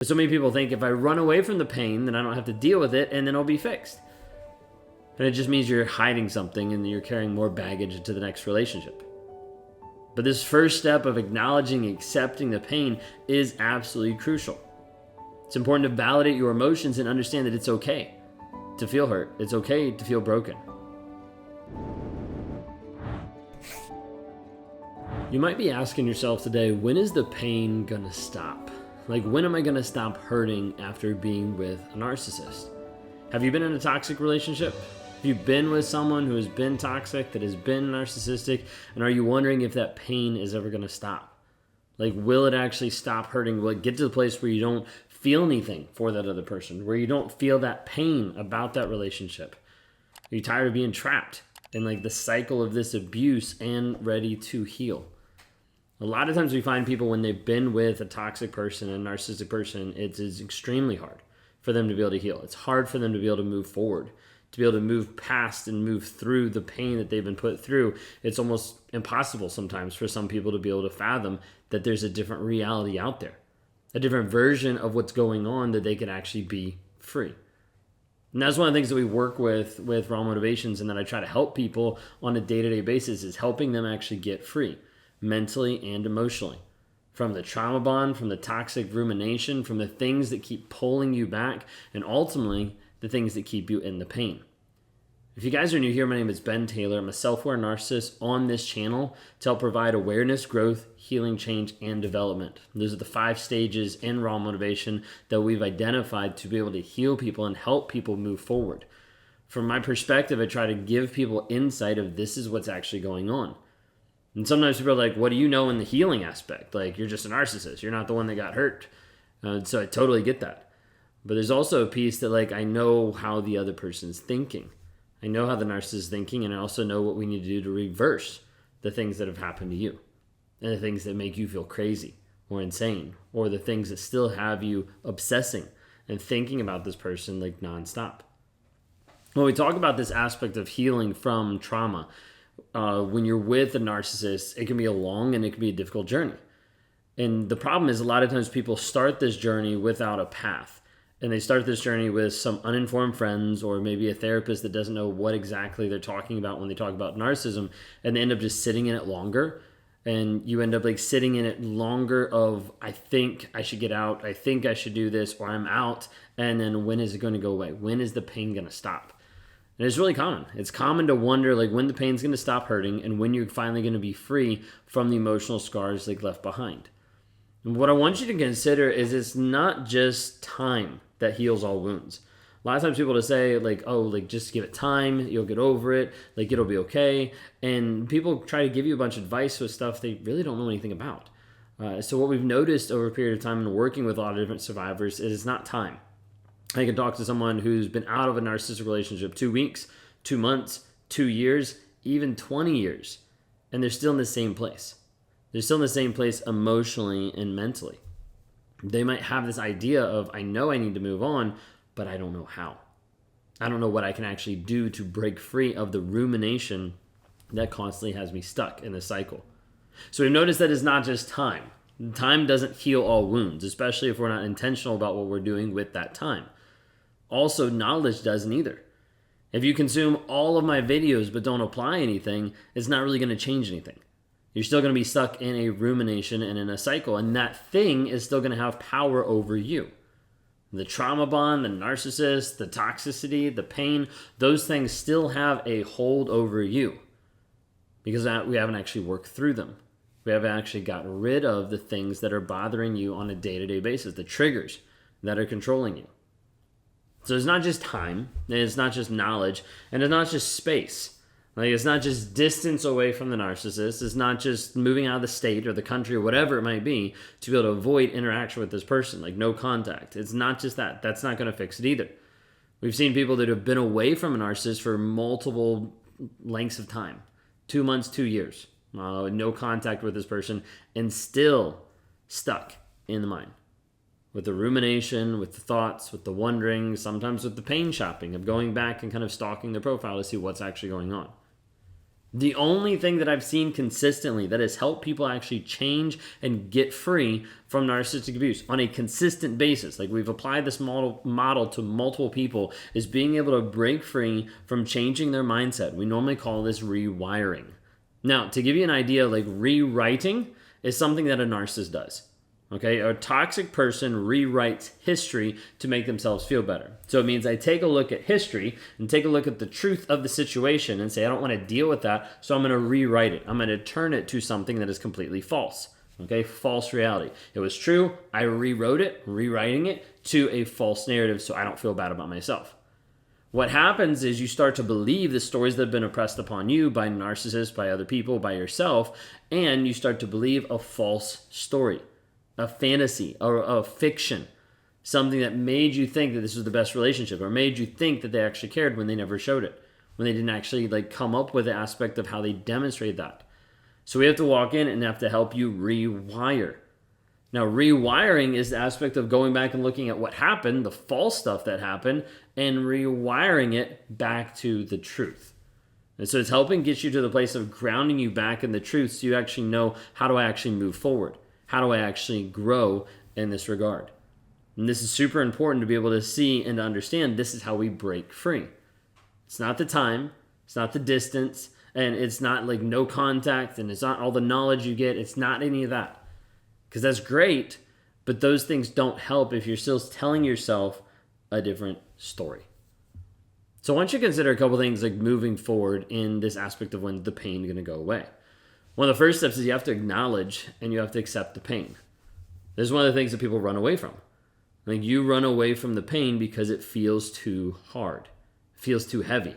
So many people think if I run away from the pain, then I don't have to deal with it and then I'll be fixed. And it just means you're hiding something and you're carrying more baggage into the next relationship. But this first step of acknowledging and accepting the pain is absolutely crucial. It's important to validate your emotions and understand that it's okay to feel hurt. It's okay to feel broken. You might be asking yourself today, when is the pain gonna stop? Like, when am I gonna stop hurting after being with a narcissist? Have you been in a toxic relationship? Have you been with someone who has been toxic, that has been narcissistic? And are you wondering if that pain is ever gonna stop? Like, will it actually stop hurting? Will it get to the place where you don't feel anything for that other person? Where you don't feel that pain about that relationship? Are you tired of being trapped in like the cycle of this abuse and ready to heal? A lot of times we find people when they've been with a toxic person, a narcissistic person, it is extremely hard for them to be able to heal. It's hard for them to be able to move forward, to be able to move past and move through the pain that they've been put through. It's almost impossible sometimes for some people to be able to fathom that there's a different reality out there, a different version of what's going on that they can actually be free. And that's one of the things that we work with Raw Motivations and that I try to help people on a day-to-day basis is helping them actually get free, mentally and emotionally, from the trauma bond, from the toxic rumination, from the things that keep pulling you back, and ultimately the things that keep you in the pain. If you guys are new here, my name is Ben Taylor. I'm a self-aware narcissist on this channel to help provide awareness, growth, healing, change, and development. Those are the 5 stages in Raw Motivation that we've identified to be able to heal people and help people move forward. From my perspective, I try to give people insight of this is what's actually going on. And sometimes people are like, what do you know in the healing aspect? Like, you're just a narcissist. You're not the one that got hurt. So I totally get that. But there's also a piece that, like, I know how the other person's thinking. I know how the narcissist is thinking, and I also know what we need to do to reverse the things that have happened to you and the things that make you feel crazy or insane or the things that still have you obsessing and thinking about this person, like, nonstop. When we talk about this aspect of healing from trauma, when you're with a narcissist, it can be a long and it can be a difficult journey. And the problem is a lot of times people start this journey without a path. And they start this journey with some uninformed friends or maybe a therapist that doesn't know what exactly they're talking about when they talk about narcissism. And they end up just sitting in it longer. And you end up like sitting in it longer of, I think I should get out. I think I should do this, or I'm out. And then when is it going to go away? When is the pain going to stop? And it's really common. It's common to wonder like when the pain's going to stop hurting and when you're finally going to be free from the emotional scars like left behind. And what I want you to consider is it's not just time that heals all wounds. A lot of times people will say like, oh, like just give it time, you'll get over it, like it'll be okay. And people try to give you a bunch of advice with stuff they really don't know anything about. So what we've noticed over a period of time and working with a lot of different survivors is it's not time. I can talk to someone who's been out of a narcissistic relationship 2 weeks, 2 months, 2 years, even 20 years, and they're still in the same place. They're still in the same place emotionally and mentally. They might have this idea of, I know I need to move on, but I don't know how. I don't know what I can actually do to break free of the rumination that constantly has me stuck in this cycle. So we've noticed that it's not just time. Time doesn't heal all wounds, especially if we're not intentional about what we're doing with that time. Also, knowledge doesn't either. If you consume all of my videos but don't apply anything, it's not really going to change anything. You're still going to be stuck in a rumination and in a cycle, and that thing is still going to have power over you. The trauma bond, the narcissist, the toxicity, the pain, those things still have a hold over you because we haven't actually worked through them. We haven't actually gotten rid of the things that are bothering you on a day-to-day basis, the triggers that are controlling you. So it's not just time, and it's not just knowledge, and it's not just space. Like, it's not just distance away from the narcissist. It's not just moving out of the state or the country or whatever it might be to be able to avoid interaction with this person, like no contact. It's not just that. That's not going to fix it either. We've seen people that have been away from a narcissist for multiple lengths of time, 2 months, 2 years, no contact with this person, and still stuck in the mind. With the rumination, with the thoughts, with the wondering, sometimes with the pain shopping of going back and kind of stalking their profile to see what's actually going on. The only thing that I've seen consistently that has helped people actually change and get free from narcissistic abuse on a consistent basis, like we've applied this model to multiple people, is being able to break free from changing their mindset. We normally call this rewiring. Now, to give you an idea, like rewriting is something that a narcissist does. Okay, a toxic person rewrites history to make themselves feel better. So it means I take a look at history and take a look at the truth of the situation and say, I don't want to deal with that, so I'm going to rewrite it. I'm going to turn it to something that is completely false. Okay, false reality. It was true, I rewrote it, rewriting it to a false narrative so I don't feel bad about myself. What happens is you start to believe the stories that have been oppressed upon you by narcissists, by other people, by yourself, and you start to believe a false story. A fantasy or a fiction, something that made you think that this was the best relationship or made you think that they actually cared when they never showed it, when they didn't actually come up with the aspect of how they demonstrate that. So we have to walk in and have to help you rewire. Now, rewiring is the aspect of going back and looking at what happened, the false stuff that happened, and rewiring it back to the truth. And so it's helping get you to the place of grounding you back in the truth so you actually know, how do I actually move forward? How do I actually grow in this regard? And this is super important to be able to see and to understand this is how we break free. It's not the time, it's not the distance, and it's not like no contact, and it's not all the knowledge you get. It's not any of that. Because that's great, but those things don't help if you're still telling yourself a different story. So I want you to consider a couple things like moving forward in this aspect of when the pain is going to go away. One of the first steps is you have to acknowledge and you have to accept the pain. This is one of the things that people run away from. Like you run away from the pain because it feels too hard. It feels too heavy.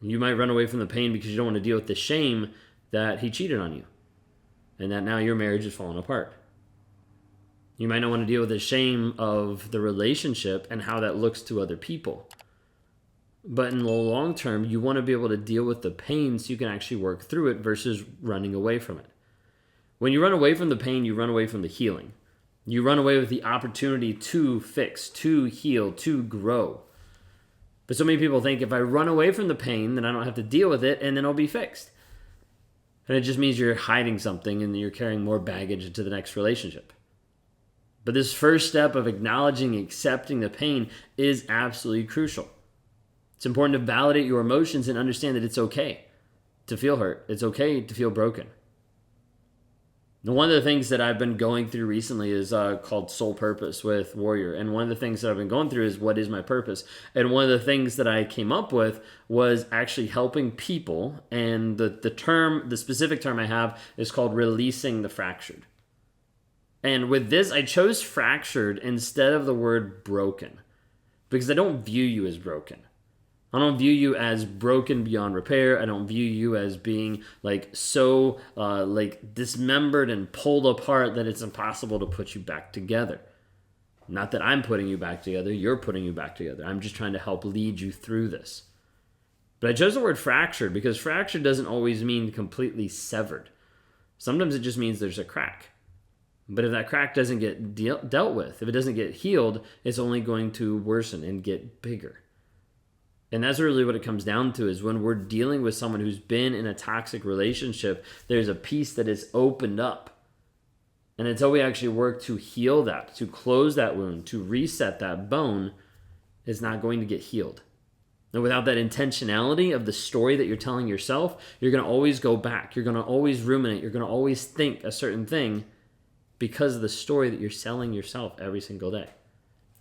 You might run away from the pain because you don't want to deal with the shame that he cheated on you and that now your marriage is falling apart. You might not want to deal with the shame of the relationship and how that looks to other people. But in the long term, you want to be able to deal with the pain so you can actually work through it versus running away from it. When you run away from the pain, you run away from the healing. You run away with the opportunity to fix, to heal, to grow. But so many people think if I run away from the pain, then I don't have to deal with it and then I'll be fixed. And it just means you're hiding something and you're carrying more baggage into the next relationship. But this first step of acknowledging, accepting the pain is absolutely crucial. It's important to validate your emotions and understand that it's okay to feel hurt. It's okay to feel broken. Now, one of the things that I've been going through recently is called Soul Purpose with Warrior. And one of the things that I've been going through is what is my purpose? And one of the things that I came up with was actually helping people. And the specific term I have is called releasing the fractured. And with this, I chose fractured instead of the word broken because I don't view you as broken. I don't view you as broken beyond repair. I don't view you as being so dismembered and pulled apart that it's impossible to put you back together. Not that I'm putting you back together, you're putting you back together. I'm just trying to help lead you through this. But I chose the word fractured because fractured doesn't always mean completely severed. Sometimes it just means there's a crack. But if that crack doesn't get dealt with, if it doesn't get healed, it's only going to worsen and get bigger. And that's really what it comes down to is when we're dealing with someone who's been in a toxic relationship, there's a piece that is opened up. And until we actually work to heal that, to close that wound, to reset that bone, it's not going to get healed. And without that intentionality of the story that you're telling yourself, you're going to always go back. You're going to always ruminate. You're going to always think a certain thing because of the story that you're selling yourself every single day.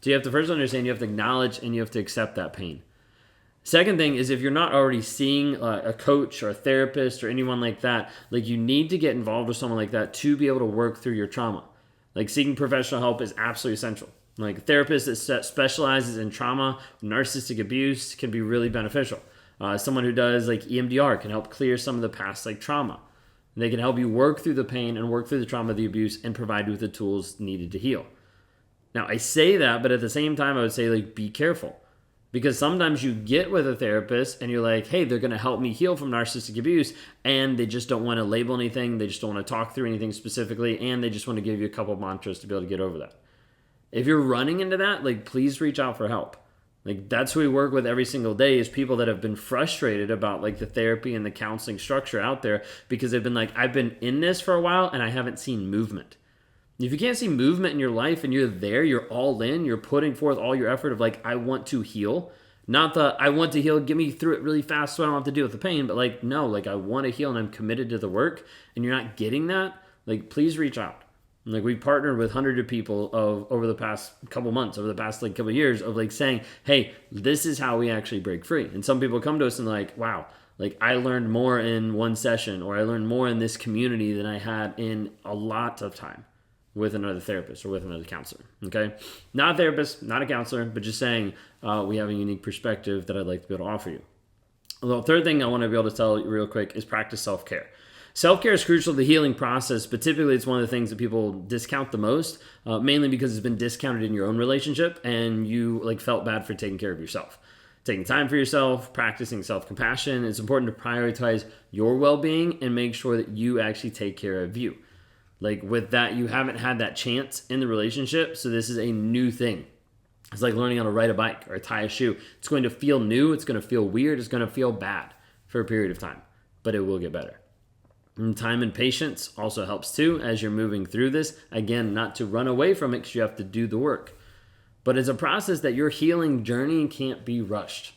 So you have to first understand, you have to acknowledge, and you have to accept that pain. Second thing is if you're not already seeing a coach or a therapist or anyone like that, you need to get involved with someone like that to be able to work through your trauma. Seeking professional help is absolutely essential. A therapist that specializes in trauma, narcissistic abuse can be really beneficial. Someone who does EMDR can help clear some of the past trauma. And they can help you work through the pain and work through the trauma of the abuse and provide you with the tools needed to heal. Now, I say that, but at the same time, I would say be careful. Because sometimes you get with a therapist and you're like, hey, they're going to help me heal from narcissistic abuse, and they just don't want to label anything, they just don't want to talk through anything specifically, and they just want to give you a couple of mantras to be able to get over that. If you're running into that, please reach out for help. Like that's who we work with every single day, is people that have been frustrated about like the therapy and the counseling structure out there, because they've been like, I've been in this for a while and I haven't seen movement. If you can't see movement in your life and you're there, you're all in, you're putting forth all your effort of like, I want to heal. Not the, I want to heal, get me through it really fast so I don't have to deal with the pain, but like, no, like I want to heal and I'm committed to the work, and you're not getting that, like please reach out. And like we've partnered with hundreds of people over the past couple months, over the past like couple of years of like saying, hey, this is how we actually break free. And some people come to us and like, wow, like I learned more in one session, or I learned more in this community than I had in a lot of time with another therapist or with another counselor. Okay, not a therapist, not a counselor, but just saying we have a unique perspective that I'd like to be able to offer you. The third thing I want to be able to tell you real quick is practice self-care. Self-care is crucial to the healing process, but typically it's one of the things that people discount the most, mainly because it's been discounted in your own relationship and you like felt bad for taking care of yourself. Taking time for yourself, practicing self-compassion. It's important to prioritize your well-being and make sure that you actually take care of you. Like with that, you haven't had that chance in the relationship, so this is a new thing. It's like learning how to ride a bike or tie a shoe. It's going to feel new, it's going to feel weird, it's going to feel bad for a period of time, but it will get better. And time and patience also helps too as you're moving through this. Again, not to run away from it because you have to do the work. But it's a process that your healing journey can't be rushed.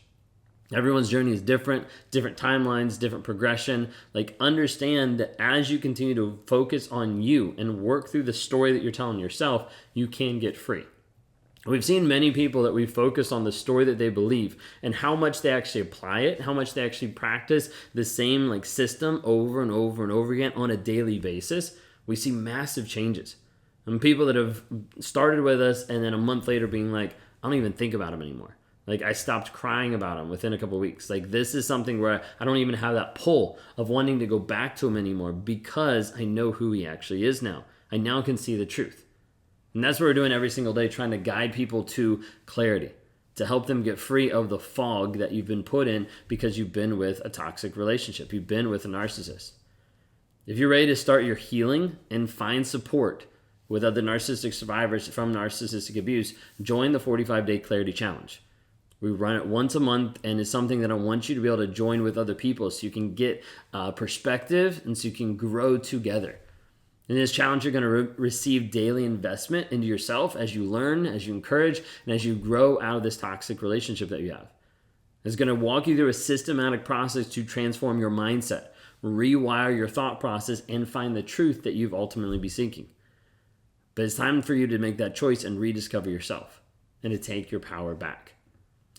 Everyone's journey is different timelines, different progression. Like understand that as you continue to focus on you and work through the story that you're telling yourself, you can get free. We've seen many people that we focus on the story that they believe and how much they actually apply it, how much they actually practice the same like system over and over and over again on a daily basis. We see massive changes. And people that have started with us and then a month later being like, I don't even think about them anymore. Like I stopped crying about him within a couple of weeks. Like this is something where I don't even have that pull of wanting to go back to him anymore because I know who he actually is now. I now can see the truth. And that's what we're doing every single day, trying to guide people to clarity, to help them get free of the fog that you've been put in because you've been with a toxic relationship. You've been with a narcissist. If you're ready to start your healing and find support with other narcissistic survivors from narcissistic abuse, join the 45-Day Clarity Challenge. We run it once a month, and it's something that I want you to be able to join with other people so you can get perspective and so you can grow together. In this challenge, you're going to receive daily investment into yourself as you learn, as you encourage, and as you grow out of this toxic relationship that you have. It's going to walk you through a systematic process to transform your mindset, rewire your thought process, and find the truth that you've ultimately be seeking. But it's time for you to make that choice and rediscover yourself and to take your power back.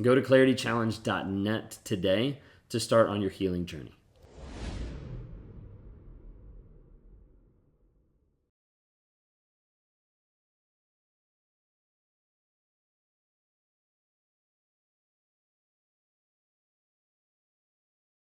Go to claritychallenge.net today to start on your healing journey.